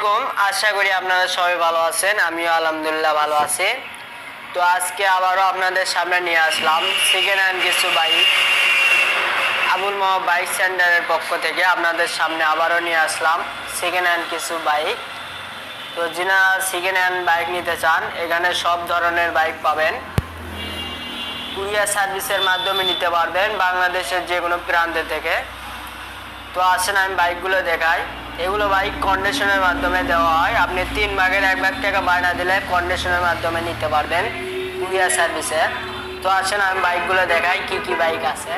আলাইকুম, আশা করি আপনারা সবাই ভালো আছেন। আমিও আলহামদুলিল্লাহ ভালো আছি। তো আজকে আবারও আপনাদের সামনে নিয়ে আসলাম সেকেন্ড হ্যান্ড কিছু বাইক। আবুল মামা বাইক সেন্টারের পক্ষ থেকে আপনাদের সামনে আবারও নিয়ে আসলাম সেকেন্ড হ্যান্ড কিছু বাইক। তো যিনারা সেকেন্ড হ্যান্ড বাইক নিতে চান, এখানে সব ধরনের বাইক পাবেন। কুরিয়ার সার্ভিসের মাধ্যমে নিতে পারবেন বাংলাদেশের যে কোনো প্রান্তে থেকে। তো আসেন আমি বাইকগুলো দেখাই। এগুলো বাইক কন্ডিশনের মাধ্যমে দেওয়া হয়। আপনি 3 ভাগের 1 ভাগ টাকা বায়না দিলে কন্ডিশনের মাধ্যমে নিতে পারবেন কুরিয়ার সার্ভিসে। তো আসেন আমি বাইকগুলো দেখাই কি কি বাইক আছে।